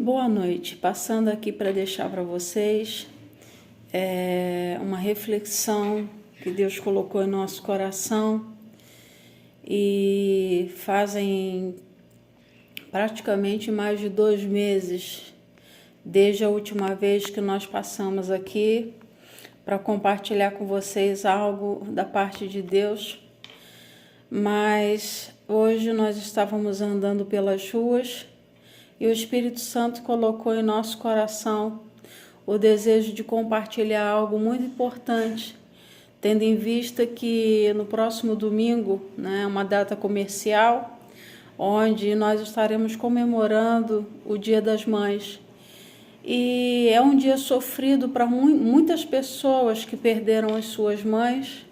Boa noite. Passando aqui para deixar para vocês uma reflexão que Deus colocou em nosso coração e fazem praticamente mais de 2 meses desde a última vez que nós passamos aqui para compartilhar com vocês algo da parte de Deus. Mas hoje nós estávamos andando pelas ruas e o Espírito Santo colocou em nosso coração o desejo de compartilhar algo muito importante, tendo em vista que no próximo domingo, é uma data comercial, onde nós estaremos comemorando o Dia das Mães. E é um dia sofrido para muitas pessoas que perderam as suas mães.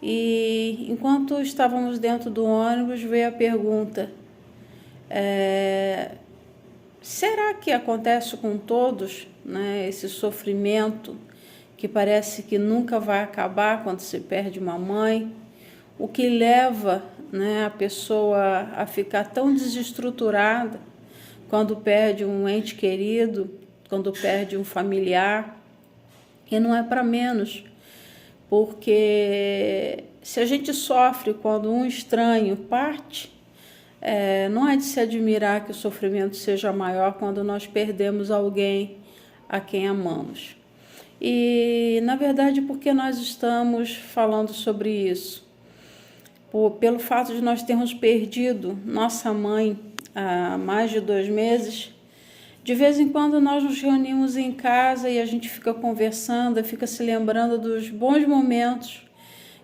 E enquanto estávamos dentro do ônibus, veio a pergunta: será que acontece com todos, esse sofrimento que parece que nunca vai acabar quando se perde uma mãe? O que leva a pessoa a ficar tão desestruturada quando perde um ente querido, quando perde um familiar? E não é para menos, porque se a gente sofre quando um estranho parte, não é de se admirar que o sofrimento seja maior quando nós perdemos alguém a quem amamos. E, na verdade, por que nós estamos falando sobre isso? Pelo fato de nós termos perdido nossa mãe há mais de 2 meses, de vez em quando nós nos reunimos em casa e a gente fica conversando, fica se lembrando dos bons momentos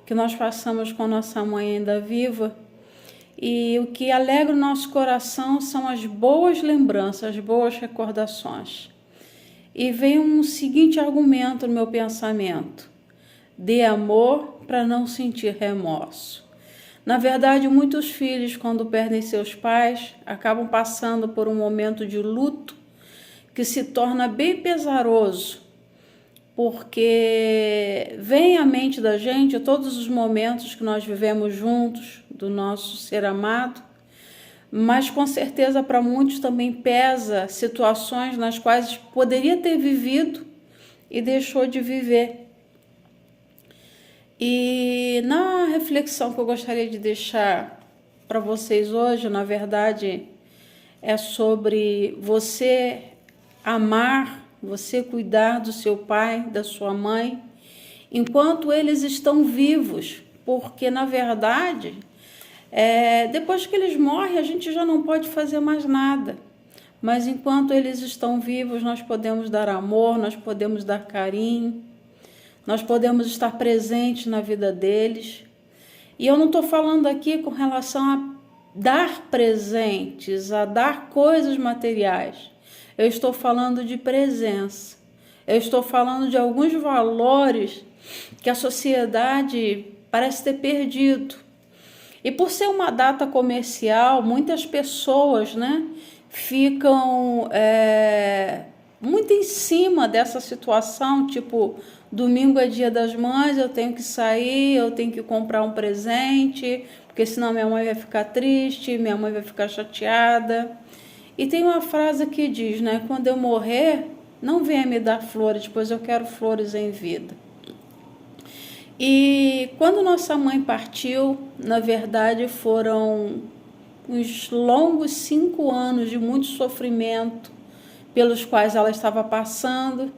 que nós passamos com nossa mãe ainda viva. E o que alegra o nosso coração são as boas lembranças, as boas recordações. E vem um seguinte argumento no meu pensamento: dê amor para não sentir remorso. Na verdade, muitos filhos, quando perdem seus pais, acabam passando por um momento de luto que se torna bem pesaroso, porque vem à mente da gente todos os momentos que nós vivemos juntos, do nosso ser amado, mas com certeza para muitos também pesa situações nas quais poderia ter vivido e deixou de viver. E na reflexão que eu gostaria de deixar para vocês hoje, na verdade, é sobre você amar, você cuidar do seu pai, da sua mãe, enquanto eles estão vivos, porque na verdade, depois que eles morrem, a gente já não pode fazer mais nada. Mas enquanto eles estão vivos, nós podemos dar amor, nós podemos dar carinho, nós podemos estar presentes na vida deles. E eu não estou falando aqui com relação a dar presentes, a dar coisas materiais. Eu estou falando de presença. Eu estou falando de alguns valores que a sociedade parece ter perdido. E por ser uma data comercial, muitas pessoas, ficam muito em cima dessa situação, tipo, domingo é Dia das Mães, eu tenho que sair, eu tenho que comprar um presente, porque senão minha mãe vai ficar triste, minha mãe vai ficar chateada. E tem uma frase que diz, quando eu morrer, não venha me dar flores, pois eu quero flores em vida. E quando nossa mãe partiu, na verdade foram uns longos 5 anos de muito sofrimento pelos quais ela estava passando.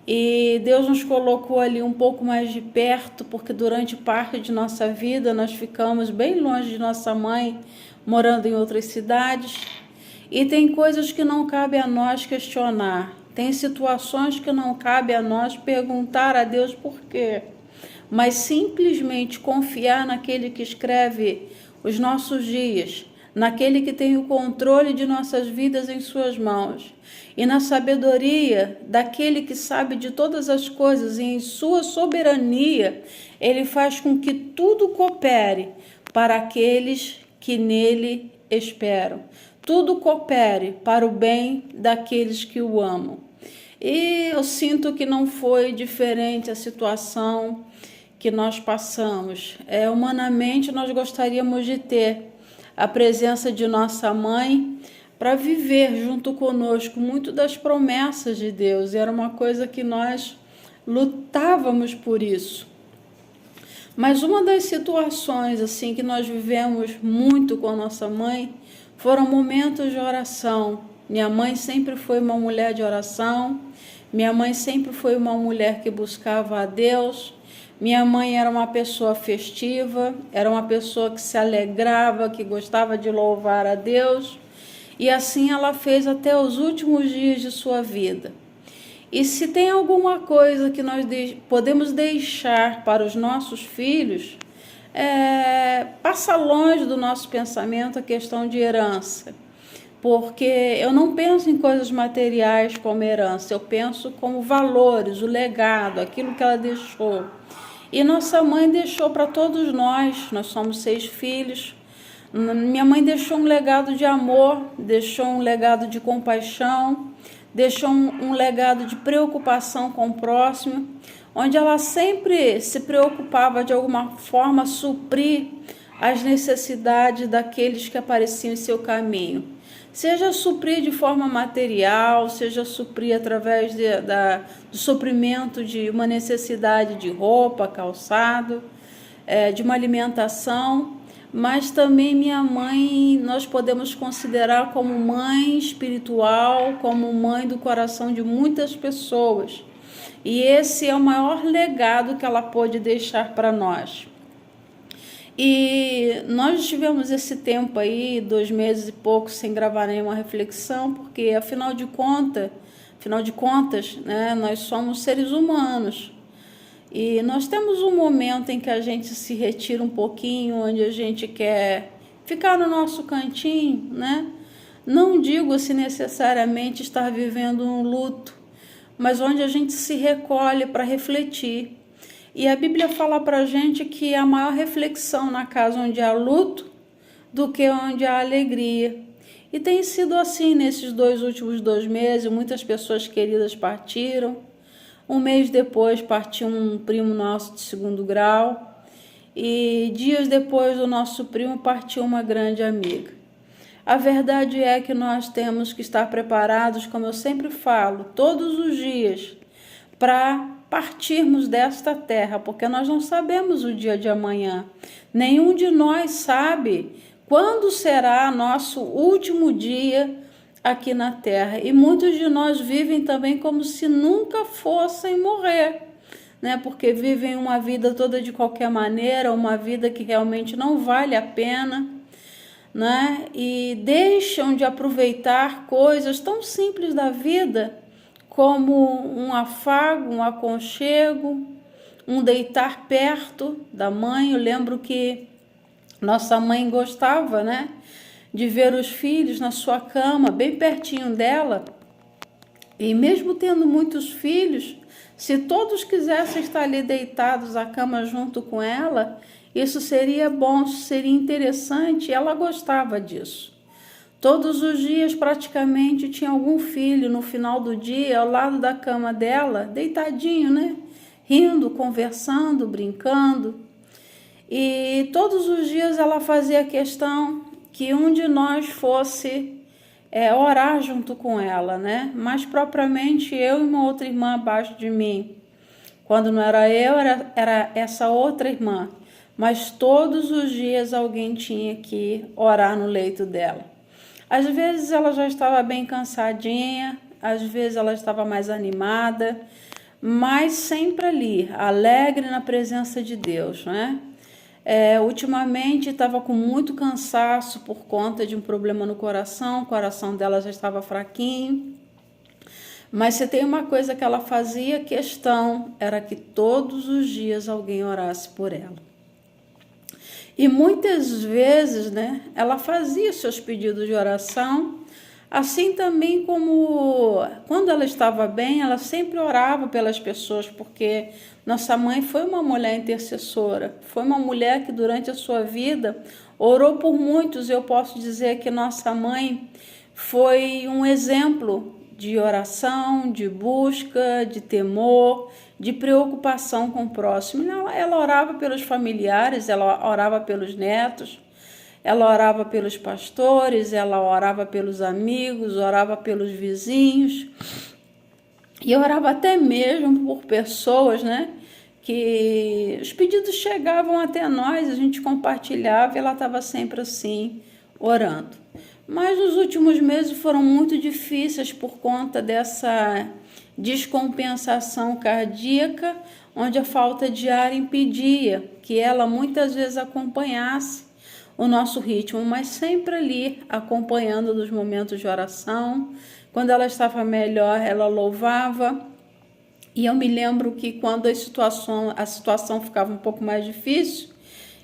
E Deus nos colocou ali um pouco mais de perto, porque durante parte de nossa vida nós ficamos bem longe de nossa mãe, morando em outras cidades. E tem coisas que não cabe a nós questionar, tem situações que não cabe a nós perguntar a Deus por quê, mas simplesmente confiar naquele que escreve os nossos dias, naquele que tem o controle de nossas vidas em suas mãos, e na sabedoria daquele que sabe de todas as coisas, e em sua soberania ele faz com que tudo coopere para aqueles que nele esperam. Tudo coopere para o bem daqueles que o amam. E eu sinto que não foi diferente a situação que nós passamos. Humanamente, nós gostaríamos de ter a presença de nossa mãe para viver junto conosco muito das promessas de Deus. Era uma coisa que nós lutávamos por isso. Mas uma das situações assim que nós vivemos muito com a nossa mãe foram momentos de oração. Minha mãe sempre foi uma mulher de oração. Minha mãe sempre foi uma mulher que buscava a Deus. Minha mãe era uma pessoa festiva, era uma pessoa que se alegrava, que gostava de louvar a Deus. E assim ela fez até os últimos dias de sua vida. E se tem alguma coisa que nós podemos deixar para os nossos filhos, passa longe do nosso pensamento a questão de herança. Porque eu não penso em coisas materiais como herança, eu penso como valores, o legado, aquilo que ela deixou. E nossa mãe deixou para todos nós somos 6 filhos. Minha mãe deixou um legado de amor, deixou um legado de compaixão, deixou um legado de preocupação com o próximo, onde ela sempre se preocupava de alguma forma suprir as necessidades daqueles que apareciam em seu caminho. Seja suprir de forma material, seja suprir através do suprimento de uma necessidade de roupa, calçado, de uma alimentação, mas também minha mãe nós podemos considerar como mãe espiritual, como mãe do coração de muitas pessoas. E esse é o maior legado que ela pôde deixar para nós. E nós tivemos esse tempo aí, 2 meses e pouco, sem gravar nenhuma reflexão, porque afinal de contas, né, nós somos seres humanos. E nós temos um momento em que a gente se retira um pouquinho, onde a gente quer ficar no nosso cantinho, né? Não digo se necessariamente estar vivendo um luto, mas onde a gente se recolhe para refletir. E a Bíblia fala para a gente que há maior reflexão na casa onde há luto do que onde há alegria. E tem sido assim nesses últimos 2 meses, muitas pessoas queridas partiram. Um mês depois partiu um primo nosso de 2º grau. E dias depois o nosso primo partiu uma grande amiga. A verdade é que nós temos que estar preparados, como eu sempre falo, todos os dias, para partirmos desta terra, porque nós não sabemos o dia de amanhã. Nenhum de nós sabe quando será nosso último dia aqui na terra. E muitos de nós vivem também como se nunca fossem morrer, né? Porque vivem uma vida toda de qualquer maneira, uma vida que realmente não vale a pena, né? E deixam de aproveitar coisas tão simples da vida, como um afago, um aconchego, um deitar perto da mãe. Eu lembro que nossa mãe gostava, né, de ver os filhos na sua cama, bem pertinho dela. E mesmo tendo muitos filhos, se todos quisessem estar ali deitados à cama junto com ela, isso seria bom, seria interessante, e ela gostava disso. Todos os dias, praticamente, tinha algum filho no final do dia, ao lado da cama dela, deitadinho, né? Rindo, conversando, brincando. E todos os dias ela fazia questão que um de nós fosse orar junto com ela, né? Mais propriamente eu e uma outra irmã abaixo de mim. Quando não era eu, era essa outra irmã. Mas todos os dias alguém tinha que orar no leito dela. Às vezes ela já estava bem cansadinha, às vezes ela estava mais animada, mas sempre ali, alegre na presença de Deus, né? Ultimamente estava com muito cansaço por conta de um problema no coração, o coração dela já estava fraquinho. Mas se tem uma coisa que ela fazia questão, era que todos os dias alguém orasse por ela. E muitas vezes, né, ela fazia seus pedidos de oração, assim também como quando ela estava bem, ela sempre orava pelas pessoas, porque nossa mãe foi uma mulher intercessora, foi uma mulher que durante a sua vida orou por muitos. Eu posso dizer que nossa mãe foi um exemplo de oração, de busca, de temor, de preocupação com o próximo. Ela orava pelos familiares, ela orava pelos netos, Ela orava pelos pastores, ela orava pelos amigos, orava pelos vizinhos. E orava até mesmo por pessoas, né? Que os pedidos chegavam até nós, a gente compartilhava e ela estava sempre assim, orando. Mas os últimos meses foram muito difíceis por conta dessa descompensação cardíaca, onde a falta de ar impedia que ela muitas vezes acompanhasse o nosso ritmo, mas sempre ali acompanhando nos momentos de oração. Quando ela estava melhor, ela louvava. E eu me lembro que quando a situação ficava um pouco mais difícil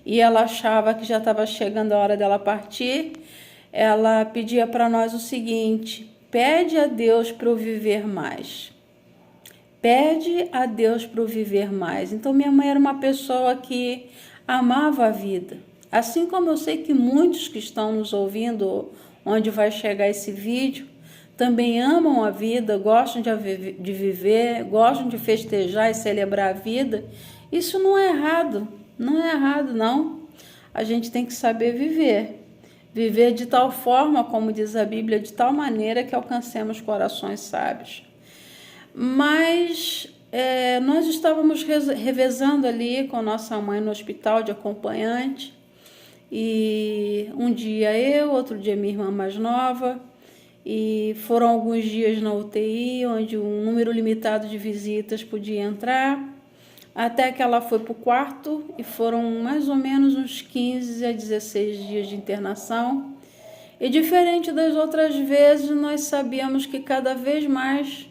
e ela achava que já estava chegando a hora dela partir, ela pedia para nós o seguinte: pede a Deus para eu viver mais. Pede a Deus para eu viver mais. Então minha mãe era uma pessoa que amava a vida. Assim como eu sei que muitos que estão nos ouvindo, onde vai chegar esse vídeo, também amam a vida, gostam de viver, gostam de festejar e celebrar a vida. Isso não é errado, não é errado não. A gente tem que saber viver. Viver de tal forma, como diz a Bíblia, de tal maneira que alcancemos corações sábios. Mas nós estávamos revezando ali com nossa mãe no hospital de acompanhante. E um dia eu, outro dia minha irmã mais nova. E foram alguns dias na UTI, onde um número limitado de visitas podia entrar, até que ela foi para o quarto e foram mais ou menos uns 15 a 16 dias de internação. E diferente das outras vezes, nós sabíamos que cada vez mais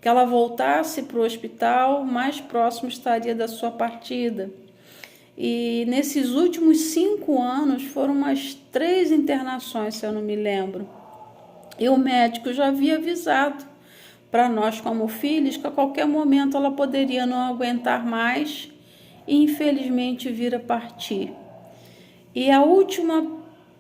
que ela voltasse para o hospital, mais próximo estaria da sua partida. E nesses últimos 5 anos foram umas 3 internações, se eu não me lembro. E o médico já havia avisado para nós como filhos que a qualquer momento ela poderia não aguentar mais e infelizmente vir a partir. E a última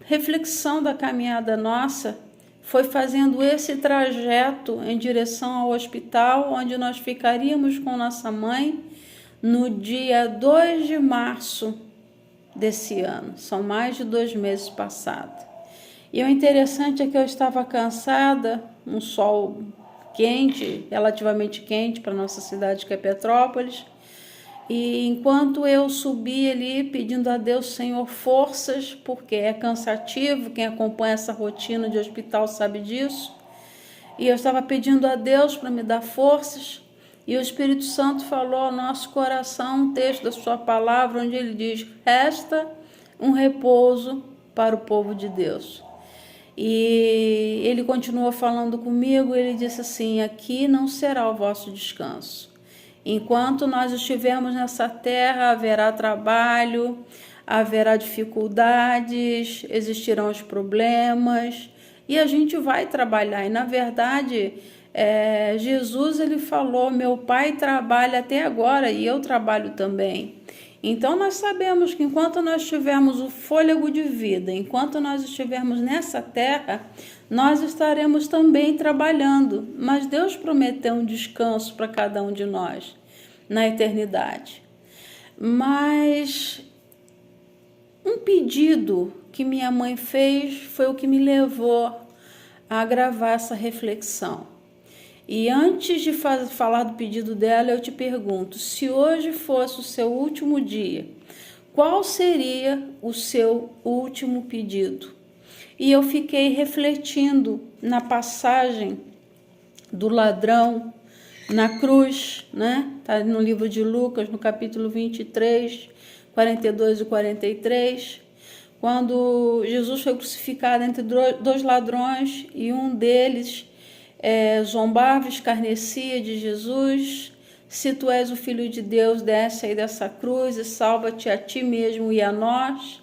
reflexão da caminhada nossa foi fazendo esse trajeto em direção ao hospital, onde nós ficaríamos com nossa mãe no dia 2 de março desse ano. São mais de 2 meses passados. E o interessante é que eu estava cansada, um sol quente, relativamente quente para nossa cidade que é Petrópolis. E enquanto eu subi ali pedindo a Deus, Senhor, forças, porque é cansativo, quem acompanha essa rotina de hospital sabe disso. E eu estava pedindo a Deus para me dar forças. E o Espírito Santo falou ao nosso coração um texto da sua palavra, onde ele diz: resta um repouso para o povo de Deus. E ele continuou falando comigo, ele disse assim: aqui não será o vosso descanso. Enquanto nós estivermos nessa terra, haverá trabalho, haverá dificuldades, existirão os problemas, e a gente vai trabalhar. E na verdade, Jesus ele falou: meu Pai trabalha até agora e eu trabalho também. Então nós sabemos que enquanto nós tivermos o fôlego de vida, enquanto nós estivermos nessa terra, nós estaremos também trabalhando. Mas Deus prometeu um descanso para cada um de nós na eternidade. Mas um pedido que minha mãe fez foi o que me levou a gravar essa reflexão. E antes de falar do pedido dela, eu te pergunto: se hoje fosse o seu último dia, qual seria o seu último pedido? E eu fiquei refletindo na passagem do ladrão na cruz, né? Está no livro de Lucas, no capítulo 23, 42 e 43, quando Jesus foi crucificado entre 2 ladrões e um deles zombava, escarnecia de Jesus: se tu és o Filho de Deus, desce aí dessa cruz e salva-te a ti mesmo e a nós.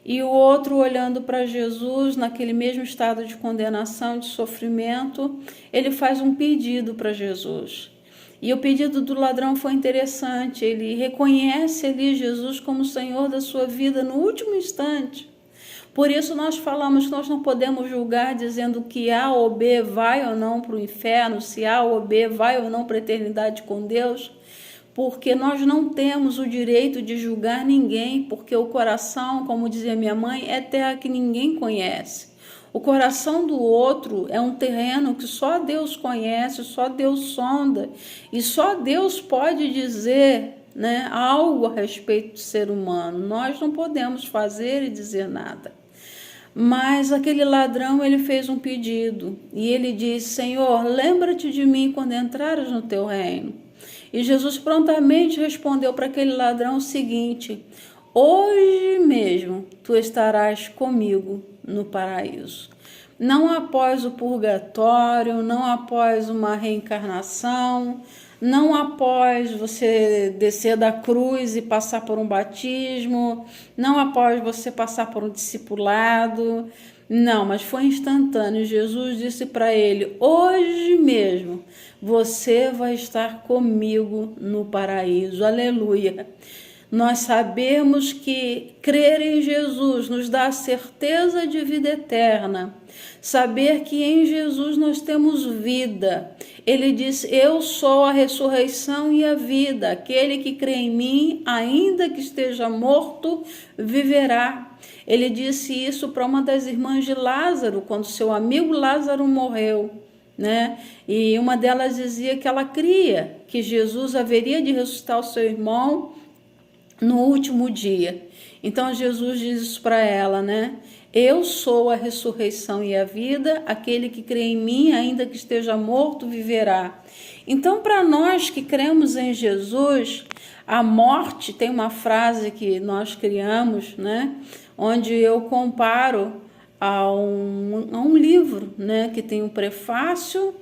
E o outro, olhando para Jesus, naquele mesmo estado de condenação, de sofrimento, ele faz um pedido para Jesus. E o pedido do ladrão foi interessante, ele reconhece ali Jesus como Senhor da sua vida no último instante. Por isso nós falamos que nós não podemos julgar dizendo que A ou B vai ou não para o inferno, se A ou B vai ou não para a eternidade com Deus, porque nós não temos o direito de julgar ninguém, porque o coração, como dizia minha mãe, é terra que ninguém conhece. O coração do outro é um terreno que só Deus conhece, só Deus sonda, e só Deus pode dizer, né, algo a respeito do ser humano. Nós não podemos fazer e dizer nada. Mas aquele ladrão, ele fez um pedido, e ele disse: Senhor, lembra-te de mim quando entrares no teu reino. E Jesus prontamente respondeu para aquele ladrão o seguinte: hoje mesmo tu estarás comigo no paraíso. Não após o purgatório, não após uma reencarnação, não após você descer da cruz e passar por um batismo, não após você passar por um discipulado, não, mas foi instantâneo. Jesus disse para ele: hoje mesmo você vai estar comigo no paraíso. Aleluia! Nós sabemos que crer em Jesus nos dá a certeza de vida eterna. Saber que em Jesus nós temos vida. Ele diz: eu sou a ressurreição e a vida. Aquele que crê em mim, ainda que esteja morto, viverá. Ele disse isso para uma das irmãs de Lázaro, quando seu amigo Lázaro morreu, né? E uma delas dizia que ela cria que Jesus haveria de ressuscitar o seu irmão no último dia. Então Jesus diz isso para ela, né? Eu sou a ressurreição e a vida, aquele que crê em mim, ainda que esteja morto, viverá. Então, para nós que cremos em Jesus, a morte, tem uma frase que nós criamos, né? Onde eu comparo a um livro, né? Que tem um prefácio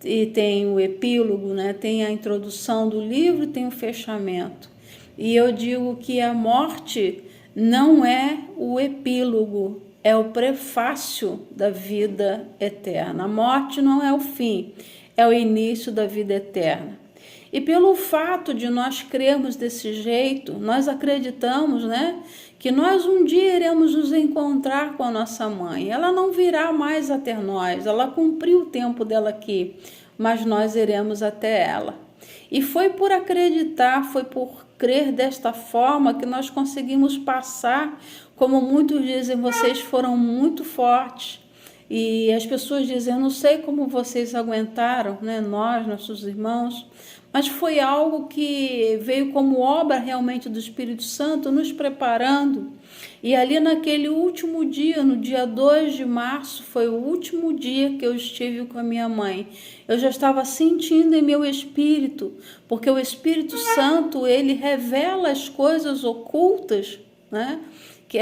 e tem o epílogo, né? Tem a introdução do livro e tem o fechamento. E eu digo que a morte não é o epílogo, é o prefácio da vida eterna. A morte não é o fim, é o início da vida eterna. E pelo fato de nós crermos desse jeito, nós acreditamos, né, que nós um dia iremos nos encontrar com a nossa mãe. Ela não virá mais até nós, ela cumpriu o tempo dela aqui, mas nós iremos até ela. E foi por acreditar, foi por crer desta forma que nós conseguimos passar, como muitos dizem, vocês foram muito fortes. E as pessoas dizem: eu não sei como vocês aguentaram, né? Nós, nossos irmãos, mas foi algo que veio como obra realmente do Espírito Santo, nos preparando. E ali naquele último dia, no dia 2 de março, foi o último dia que eu estive com a minha mãe. Eu já estava sentindo em meu espírito, porque o Espírito Santo, ele revela as coisas ocultas, né? Que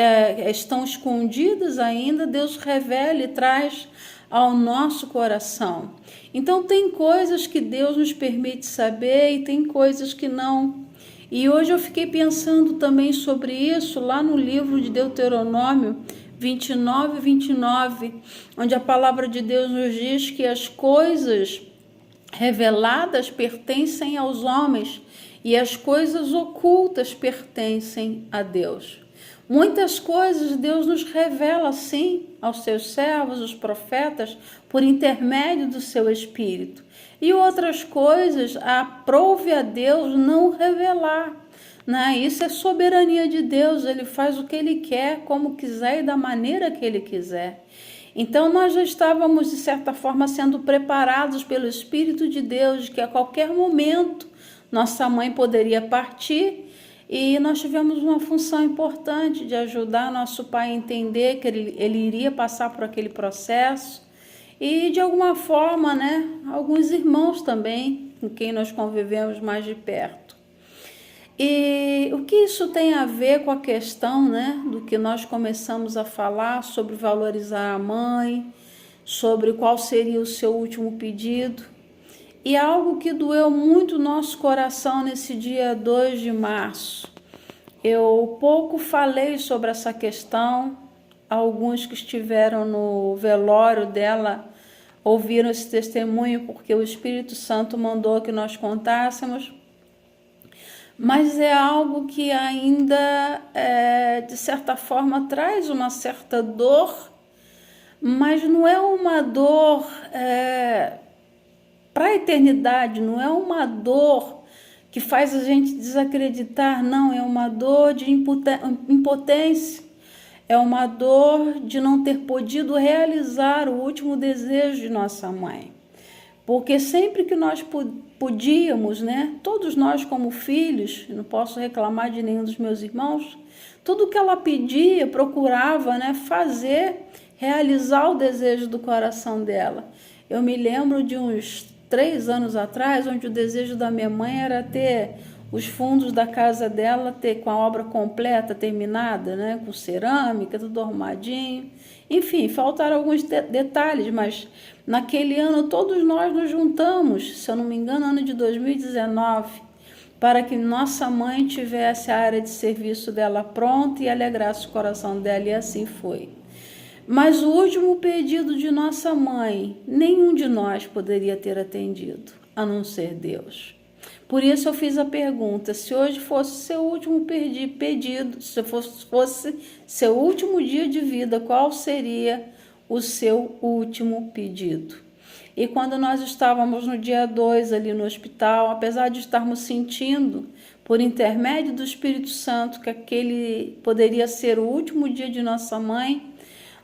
estão escondidas ainda, Deus revela e traz ao nosso coração. Então tem coisas que Deus nos permite saber e tem coisas que não. E hoje eu fiquei pensando também sobre isso lá no livro de Deuteronômio 29, onde a palavra de Deus nos diz que as coisas reveladas pertencem aos homens e as coisas ocultas pertencem a Deus. Muitas coisas Deus nos revela, sim, aos seus servos, os profetas, por intermédio do seu Espírito. E outras coisas, aprove a Deus não revelar, né? Isso é soberania de Deus, Ele faz o que Ele quer, como quiser e da maneira que Ele quiser. Então nós já estávamos, de certa forma, sendo preparados pelo Espírito de Deus, de que a qualquer momento nossa mãe poderia partir. E nós tivemos uma função importante de ajudar nosso pai a entender que ele iria passar por aquele processo. E de alguma forma, né, alguns irmãos também, com quem nós convivemos mais de perto. E o que isso tem a ver com a questão, né, do que nós começamos a falar sobre valorizar a mãe, sobre qual seria o seu último pedido. E algo que doeu muito o nosso coração nesse dia 2 de março. Eu pouco falei sobre essa questão. Alguns que estiveram no velório dela ouviram esse testemunho porque o Espírito Santo mandou que nós contássemos. Mas é algo que ainda, de certa forma, traz uma certa dor, mas não é uma dor para a eternidade, não é uma dor que faz a gente desacreditar. Não, é uma dor de impotência, é uma dor de não ter podido realizar o último desejo de nossa mãe. Porque sempre que nós podíamos, né, todos nós como filhos, não posso reclamar de nenhum dos meus irmãos, tudo que ela pedia, procurava, né, fazer, realizar o desejo do coração dela. Eu me lembro de uns 3 anos atrás, onde o desejo da minha mãe era ter os fundos da casa dela, ter com a obra completa, terminada, né, com cerâmica, tudo arrumadinho. Enfim, faltaram alguns detalhes, mas naquele ano todos nós nos juntamos, se eu não me engano, ano de 2019, para que nossa mãe tivesse a área de serviço dela pronta e alegrasse o coração dela, e assim foi. Mas o último pedido de nossa mãe, nenhum de nós poderia ter atendido, a não ser Deus. Por isso eu fiz a pergunta, se hoje fosse seu último pedido, se fosse seu último dia de vida, qual seria o seu último pedido? E quando nós estávamos no dia 2 ali no hospital, apesar de estarmos sentindo, por intermédio do Espírito Santo, que aquele poderia ser o último dia de nossa mãe,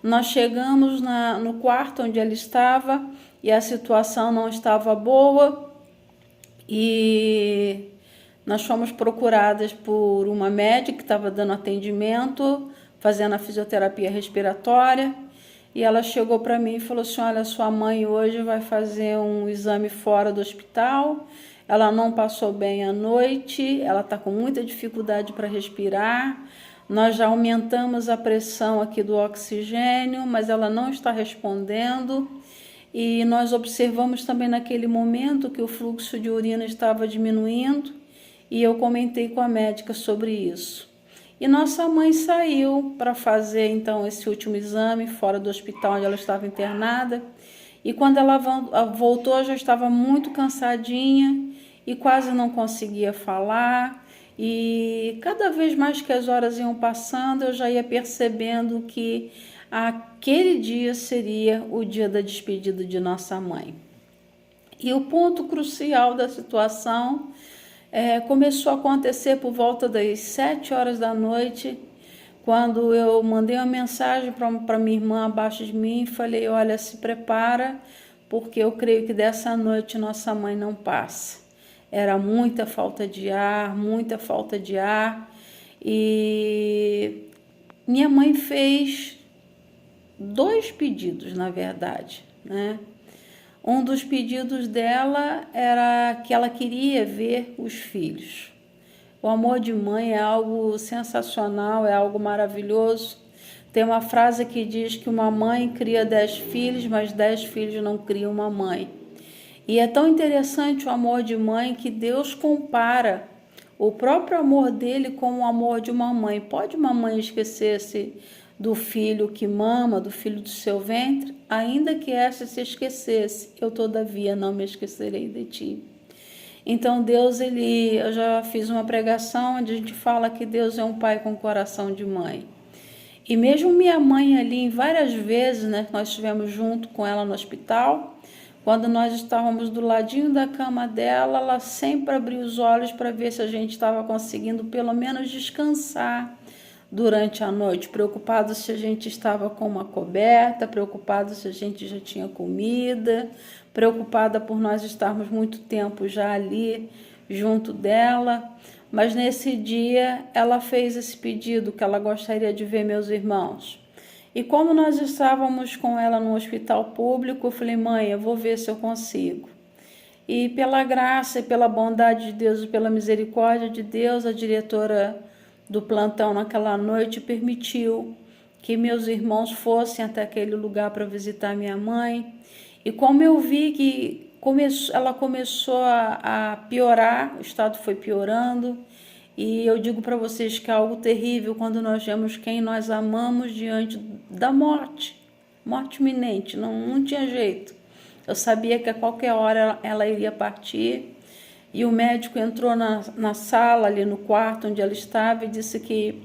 nós chegamos no quarto onde ela estava e a situação não estava boa, e nós fomos procuradas por uma médica que estava dando atendimento, fazendo a fisioterapia respiratória, e ela chegou para mim e falou assim: olha, sua mãe hoje vai fazer um exame fora do hospital, ela não passou bem a noite, ela está com muita dificuldade para respirar, nós já aumentamos a pressão aqui do oxigênio, mas ela não está respondendo. E nós observamos também naquele momento que o fluxo de urina estava diminuindo, e eu comentei com a médica sobre isso. E nossa mãe saiu para fazer então esse último exame fora do hospital onde ela estava internada, e quando ela voltou já estava muito cansadinha e quase não conseguia falar, e cada vez mais que as horas iam passando eu já ia percebendo que aquele dia seria o dia da despedida de nossa mãe. E o ponto crucial da situação começou a acontecer por volta das 7 horas da noite, quando eu mandei uma mensagem para minha irmã abaixo de mim e falei: olha, se prepara, porque eu creio que dessa noite nossa mãe não passa. Era muita falta de ar, e minha mãe fez 2 pedidos, na verdade, né? Um dos pedidos dela era que ela queria ver os filhos. O amor de mãe é algo sensacional, é algo maravilhoso. Tem uma frase que diz que uma mãe cria 10 filhos, mas 10 filhos não criam uma mãe. E é tão interessante o amor de mãe que Deus compara o próprio amor dele com o amor de uma mãe. Pode uma mãe esquecer-se do filho que mama, do filho do seu ventre? Ainda que esta se esquecesse, eu todavia não me esquecerei de ti. Então Deus, eu já fiz uma pregação onde a gente fala que Deus é um pai com coração de mãe. E mesmo minha mãe ali, várias vezes, né, nós estivemos junto com ela no hospital, quando nós estávamos do ladinho da cama dela, ela sempre abria os olhos para ver se a gente estava conseguindo pelo menos descansar durante a noite, preocupada se a gente estava com uma coberta, preocupada se a gente já tinha comida, preocupada por nós estarmos muito tempo já ali junto dela. Mas nesse dia ela fez esse pedido, que ela gostaria de ver meus irmãos. E como nós estávamos com ela no hospital público, eu falei: mãe, eu vou ver se eu consigo. E pela graça e pela bondade de Deus e pela misericórdia de Deus, a diretora do plantão naquela noite permitiu que meus irmãos fossem até aquele lugar para visitar minha mãe. E como eu vi que ela começou a piorar, o estado foi piorando, e eu digo para vocês que é algo terrível quando nós vemos quem nós amamos diante da morte iminente, não tinha jeito. Eu sabia que a qualquer hora ela iria partir, e o médico entrou na sala, ali no quarto onde ela estava, e disse que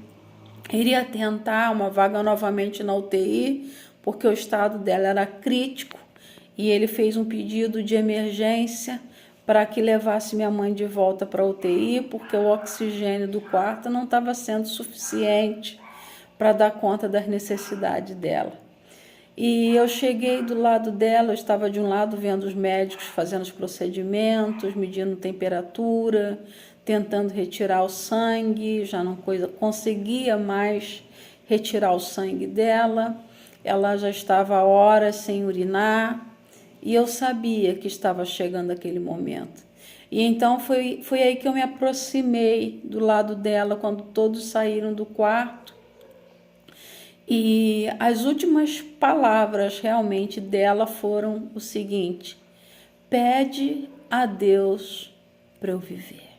iria tentar uma vaga novamente na UTI, porque o estado dela era crítico, e ele fez um pedido de emergência para que levasse minha mãe de volta para a UTI, porque o oxigênio do quarto não estava sendo suficiente para dar conta das necessidades dela. E eu cheguei do lado dela, eu estava de um lado vendo os médicos fazendo os procedimentos, medindo temperatura, tentando retirar o sangue, já não conseguia mais retirar o sangue dela, ela já estava há horas sem urinar, e eu sabia que estava chegando aquele momento. E então foi aí que eu me aproximei do lado dela, quando todos saíram do quarto. E as últimas palavras realmente dela foram o seguinte: pede a Deus para eu viver.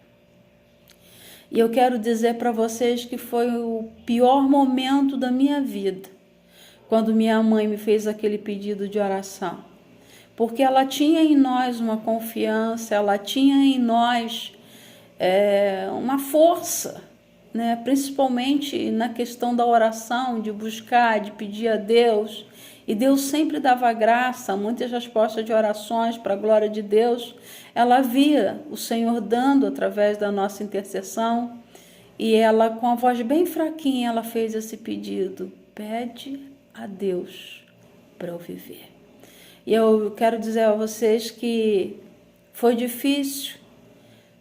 E eu quero dizer para vocês que foi o pior momento da minha vida, quando minha mãe me fez aquele pedido de oração. Porque ela tinha em nós uma confiança, ela tinha em nós uma força, né? Principalmente na questão da oração, de buscar, de pedir a Deus. E Deus sempre dava graça, muitas respostas de orações para a glória de Deus. Ela via o Senhor dando através da nossa intercessão. E ela, com a voz bem fraquinha, ela fez esse pedido: pede a Deus para eu viver. E eu quero dizer a vocês que foi difícil,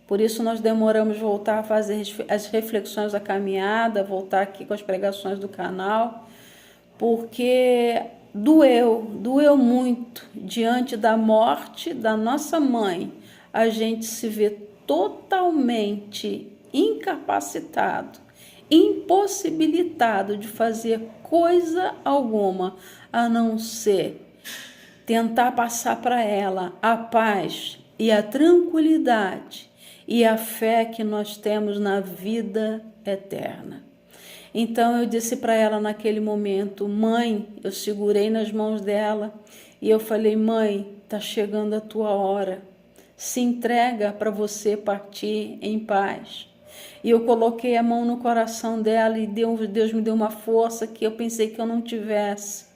por isso nós demoramos voltar a fazer as reflexões da caminhada, voltar aqui com as pregações do canal, porque doeu muito diante da morte da nossa mãe, a gente se vê totalmente incapacitado, impossibilitado de fazer coisa alguma, a não ser tentar passar para ela a paz e a tranquilidade e a fé que nós temos na vida eterna. Então eu disse para ela naquele momento: mãe, eu segurei nas mãos dela e eu falei: mãe, está chegando a tua hora, se entrega para você partir em paz. E eu coloquei a mão no coração dela e Deus me deu uma força que eu pensei que eu não tivesse.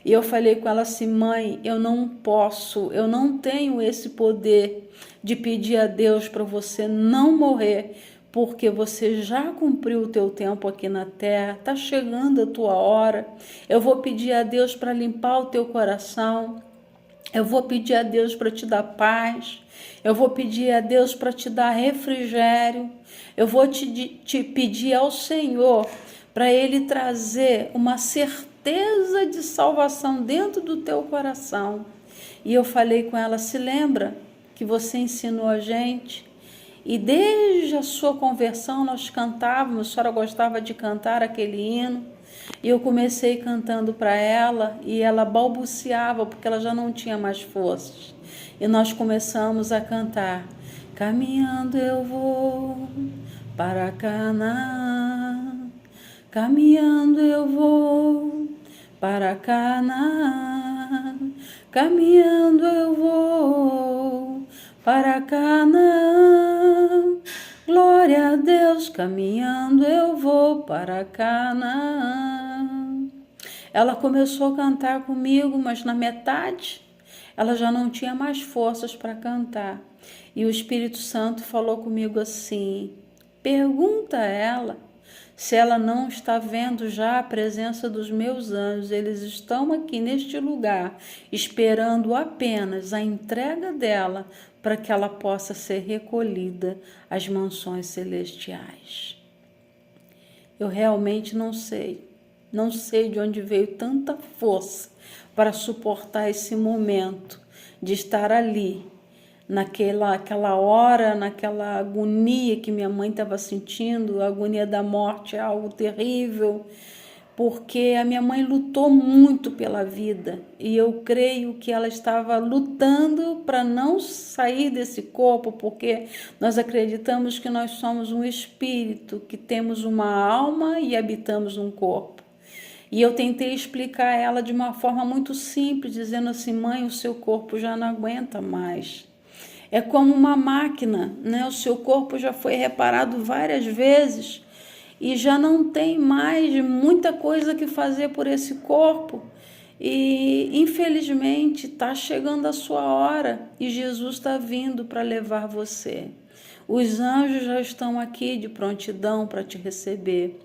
E eu falei com ela assim: mãe, eu não tenho esse poder de pedir a Deus para você não morrer, porque você já cumpriu o teu tempo aqui na terra, está chegando a tua hora. Eu vou pedir a Deus para limpar o teu coração, eu vou pedir a Deus para te dar paz, eu vou pedir a Deus para te dar refrigério, eu vou te pedir ao Senhor para Ele trazer uma certeza de salvação dentro do teu coração. E eu falei com ela: se lembra que você ensinou a gente? E desde a sua conversão nós cantávamos, a senhora gostava de cantar aquele hino. E eu comecei cantando para ela e ela balbuciava porque ela já não tinha mais forças. E nós começamos a cantar: caminhando eu vou para Canaã, caminhando eu vou para Canaã, caminhando eu vou para Canaã, glória a Deus, caminhando eu vou para Canaã. Ela começou a cantar comigo, mas na metade ela já não tinha mais forças para cantar. E o Espírito Santo falou comigo assim: pergunta a ela se ela não está vendo já a presença dos meus anjos. Eles estão aqui neste lugar, esperando apenas a entrega dela para que ela possa ser recolhida às mansões celestiais. Eu realmente não sei de onde veio tanta força para suportar esse momento de estar ali, naquela hora, naquela agonia que minha mãe estava sentindo. A agonia da morte é algo terrível, porque a minha mãe lutou muito pela vida e eu creio que ela estava lutando para não sair desse corpo, porque nós acreditamos que nós somos um espírito, que temos uma alma e habitamos um corpo. E eu tentei explicar a ela de uma forma muito simples, dizendo assim: mãe, o seu corpo já não aguenta mais. É como uma máquina, né? O seu corpo já foi reparado várias vezes e já não tem mais muita coisa que fazer por esse corpo. E infelizmente está chegando a sua hora e Jesus está vindo para levar você. Os anjos já estão aqui de prontidão para te receber.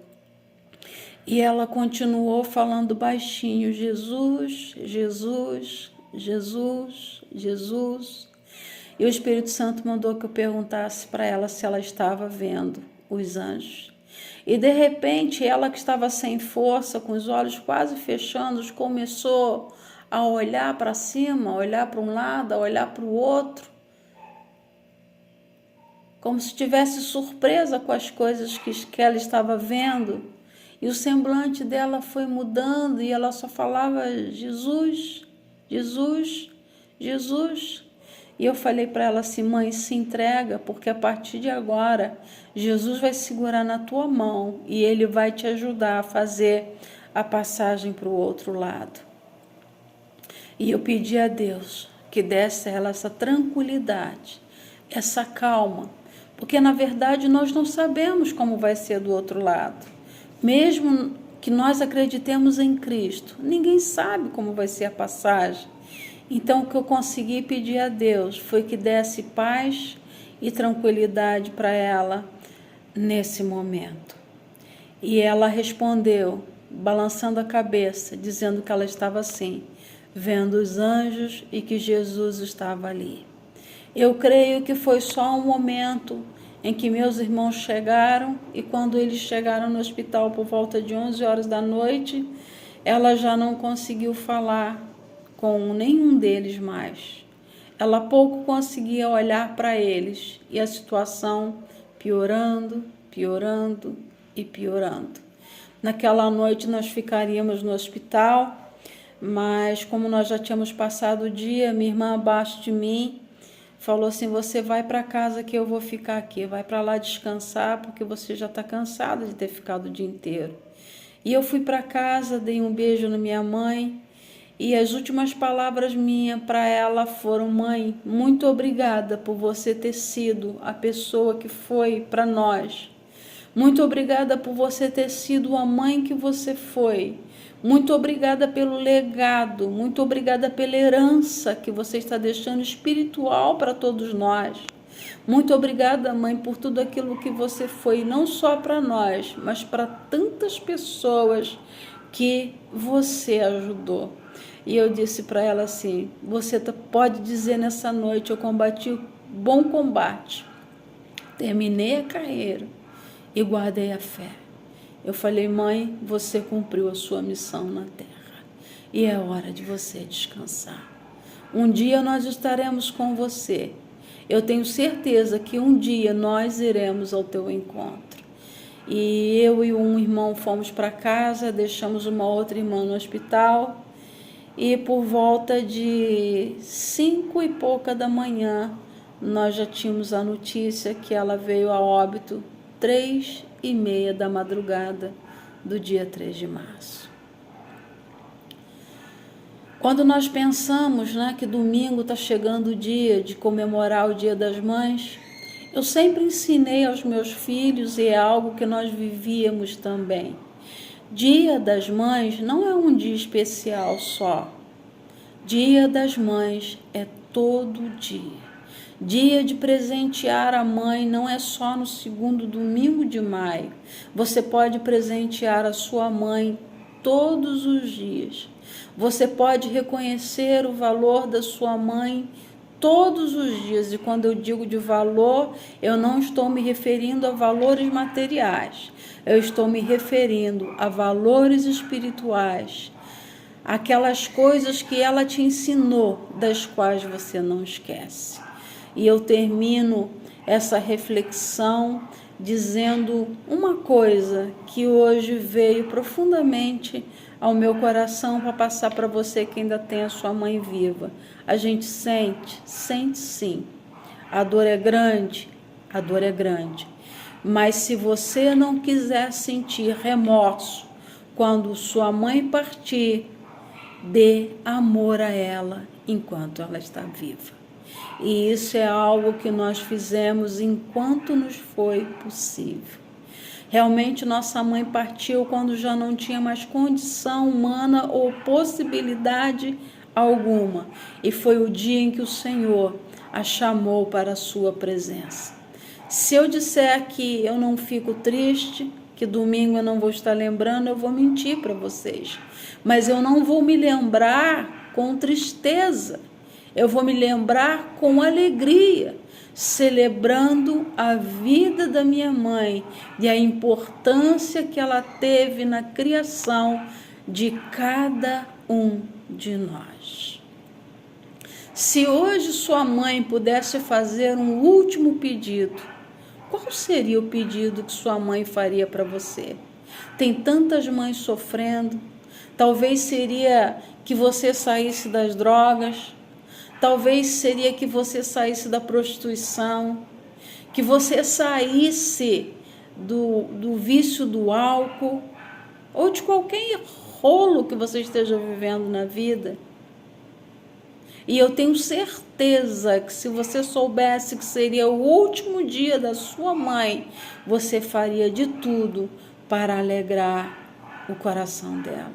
E ela continuou falando baixinho: Jesus, Jesus, Jesus, Jesus. E o Espírito Santo mandou que eu perguntasse para ela se ela estava vendo os anjos. E de repente, ela que estava sem força, com os olhos quase fechando, começou a olhar para cima, a olhar para um lado, a olhar para o outro, como se estivesse surpresa com as coisas que ela estava vendo. E o semblante dela foi mudando e ela só falava: Jesus, Jesus, Jesus. E eu falei para ela assim: mãe, se entrega, porque a partir de agora Jesus vai segurar na tua mão e Ele vai te ajudar a fazer a passagem para o outro lado. E eu pedi a Deus que desse a ela essa tranquilidade, essa calma, porque na verdade nós não sabemos como vai ser do outro lado. Mesmo que nós acreditemos em Cristo, ninguém sabe como vai ser a passagem. Então, o que eu consegui pedir a Deus foi que desse paz e tranquilidade para ela nesse momento. E ela respondeu, balançando a cabeça, dizendo que ela estava assim, vendo os anjos e que Jesus estava ali. Eu creio que foi só um momento em que meus irmãos chegaram, e quando eles chegaram no hospital por volta de 11 horas da noite, ela já não conseguiu falar com nenhum deles mais. Ela pouco conseguia olhar para eles e a situação piorando, piorando e piorando. Naquela noite nós ficaríamos no hospital, mas como nós já tínhamos passado o dia, minha irmã abaixo de mim falou assim: você vai para casa que eu vou ficar aqui, vai para lá descansar porque você já está cansada de ter ficado o dia inteiro. E eu fui para casa, dei um beijo na minha mãe e as últimas palavras minhas para ela foram: mãe, muito obrigada por você ter sido a pessoa que foi para nós. Muito obrigada por você ter sido a mãe que você foi. Muito obrigada pelo legado, muito obrigada pela herança que você está deixando espiritual para todos nós. Muito obrigada, mãe, por tudo aquilo que você foi, não só para nós, mas para tantas pessoas que você ajudou. E eu disse para ela assim: você pode dizer nessa noite, eu combati o bom combate, terminei a carreira e guardei a fé. Eu falei: mãe, você cumpriu a sua missão na terra e é hora de você descansar. Um dia nós estaremos com você. Eu tenho certeza que um dia nós iremos ao teu encontro. E eu e um irmão fomos para casa, deixamos uma outra irmã no hospital e por volta de 5 e pouca da manhã nós já tínhamos a notícia que ela veio a óbito 3:30 da madrugada do dia 3 de março. Quando nós pensamos, que domingo está chegando o dia de comemorar o Dia das Mães, eu sempre ensinei aos meus filhos, e é algo que nós vivíamos também. Dia das Mães não é um dia especial só. Dia das Mães é todo dia. Dia de presentear a mãe não é só no segundo domingo de maio. Você pode presentear a sua mãe todos os dias. Você pode reconhecer o valor da sua mãe todos os dias. E quando eu digo de valor, eu não estou me referindo a valores materiais. Eu estou me referindo a valores espirituais. Aquelas coisas que ela te ensinou, das quais você não esquece. E eu termino essa reflexão dizendo uma coisa que hoje veio profundamente ao meu coração para passar para você que ainda tem a sua mãe viva. A gente sente sim. A dor é grande, Mas se você não quiser sentir remorso quando sua mãe partir, dê amor a ela enquanto ela está viva. E isso é algo que nós fizemos enquanto nos foi possível. Realmente nossa mãe partiu quando já não tinha mais condição humana ou possibilidade alguma. E foi o dia em que o Senhor a chamou para a sua presença. Se eu disser que eu não fico triste, que domingo eu não vou estar lembrando, eu vou mentir para vocês. Mas eu não vou me lembrar com tristeza. Eu vou me lembrar com alegria, celebrando a vida da minha mãe e a importância que ela teve na criação de cada um de nós. Se hoje sua mãe pudesse fazer um último pedido, qual seria o pedido que sua mãe faria para você? Tem tantas mães sofrendo. Talvez seria que você saísse das drogas. Talvez seria que você saísse da prostituição. Que você saísse do vício do álcool. Ou de qualquer rolo que você esteja vivendo na vida. E eu tenho certeza que se você soubesse que seria o último dia da sua mãe, você faria de tudo para alegrar o coração dela.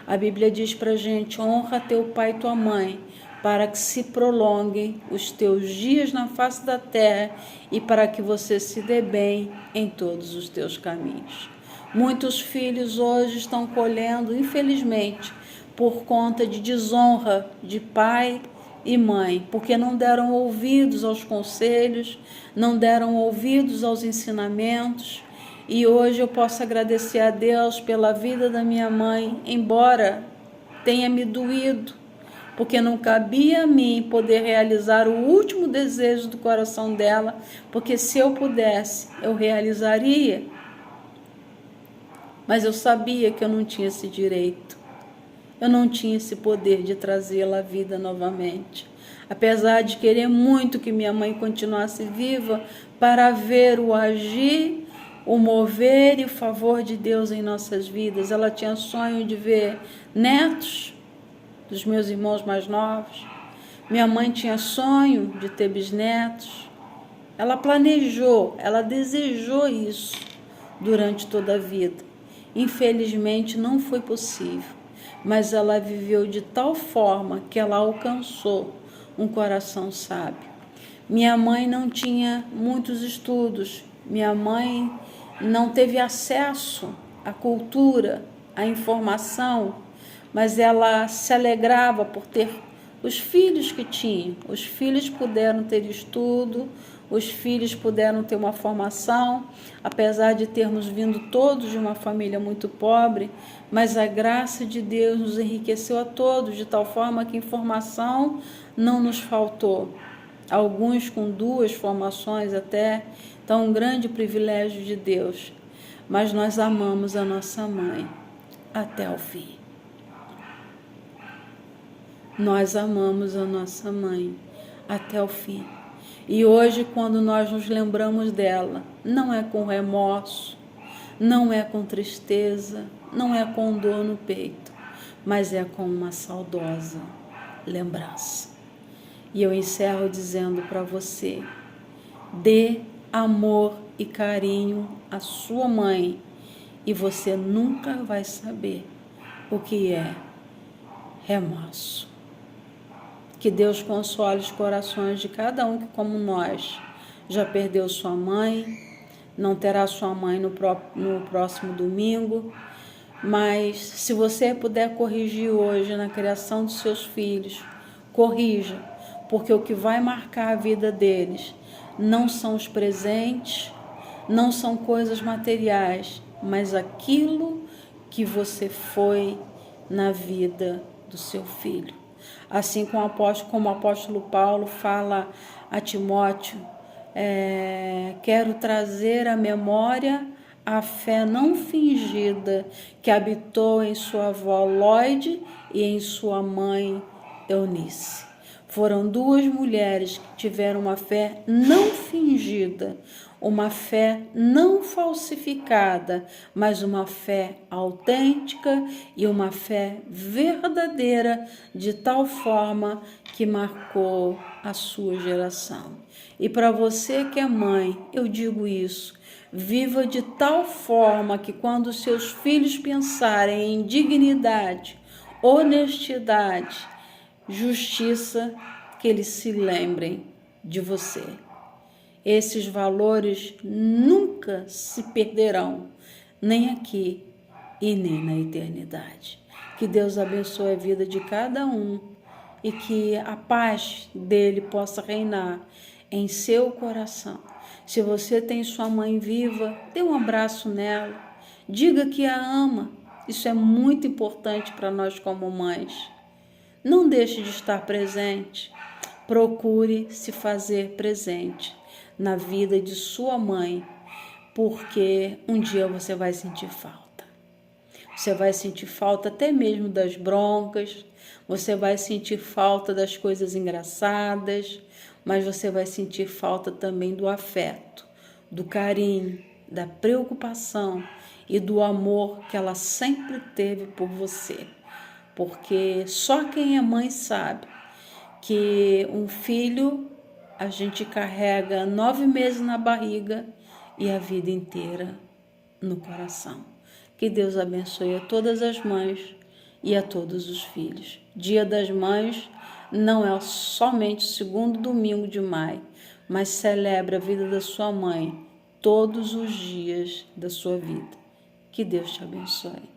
A Bíblia diz pra gente: honra teu pai e tua mãe, para que se prolonguem os teus dias na face da terra e para que você se dê bem em todos os teus caminhos. Muitos filhos hoje estão colhendo, infelizmente, por conta de desonra de pai e mãe, porque não deram ouvidos aos conselhos, não deram ouvidos aos ensinamentos. E hoje eu posso agradecer a Deus pela vida da minha mãe, embora tenha me doído, porque não cabia a mim poder realizar o último desejo do coração dela, porque se eu pudesse, eu realizaria. Mas eu sabia que eu não tinha esse direito. Eu não tinha esse poder de trazê-la à vida novamente. Apesar de querer muito que minha mãe continuasse viva para ver o agir, o mover e o favor de Deus em nossas vidas. Ela tinha sonho de ver netos dos meus irmãos mais novos. Minha mãe tinha sonho de ter bisnetos. Ela planejou, ela desejou isso durante toda a vida. Infelizmente não foi possível, mas ela viveu de tal forma que ela alcançou um coração sábio. Minha mãe não tinha muitos estudos, minha mãe não teve acesso à cultura, à informação, mas ela se alegrava por ter os filhos que tinha. Os filhos puderam ter estudo, os filhos puderam ter uma formação, apesar de termos vindo todos de uma família muito pobre, mas a graça de Deus nos enriqueceu a todos, de tal forma que informação não nos faltou. Alguns com 2 formações até, então um grande privilégio de Deus. Mas nós amamos a nossa mãe até o fim. Nós amamos a nossa mãe até o fim. E hoje, quando nós nos lembramos dela, não é com remorso, não é com tristeza, não é com dor no peito, mas é com uma saudosa lembrança. E eu encerro dizendo para você: dê amor e carinho à sua mãe e você nunca vai saber o que é remorso. Que Deus console os corações de cada um que, como nós, já perdeu sua mãe, não terá sua mãe no próximo domingo, mas se você puder corrigir hoje na criação dos seus filhos, corrija, porque o que vai marcar a vida deles não são os presentes, não são coisas materiais, mas aquilo que você foi na vida do seu filho. Assim como o apóstolo Paulo fala a Timóteo, quero trazer à memória a fé não fingida que habitou em sua avó Lóide e em sua mãe Eunice. Foram 2 mulheres que tiveram uma fé não fingida, uma fé não falsificada, mas uma fé autêntica e uma fé verdadeira, de tal forma que marcou a sua geração. E para você que é mãe, eu digo isso: Viva de tal forma que quando seus filhos pensarem em dignidade, honestidade, justiça, que eles se lembrem de você. Esses valores nunca se perderão, nem aqui e nem na eternidade. Que Deus abençoe a vida de cada um e que a paz dele possa reinar em seu coração. Se você tem sua mãe viva, dê um abraço nela, diga que a ama. Isso é muito importante para nós como mães. Não deixe de estar presente. Procure se fazer presente na vida de sua mãe, porque um dia você vai sentir falta. Você vai sentir falta até mesmo das broncas, você vai sentir falta das coisas engraçadas, mas você vai sentir falta também do afeto, do carinho, da preocupação e do amor que ela sempre teve por você. Porque só quem é mãe sabe que um filho a gente carrega 9 meses na barriga e a vida inteira no coração. Que Deus abençoe a todas as mães e a todos os filhos. Dia das Mães não é somente o segundo domingo de maio, mas celebra a vida da sua mãe todos os dias da sua vida. Que Deus te abençoe.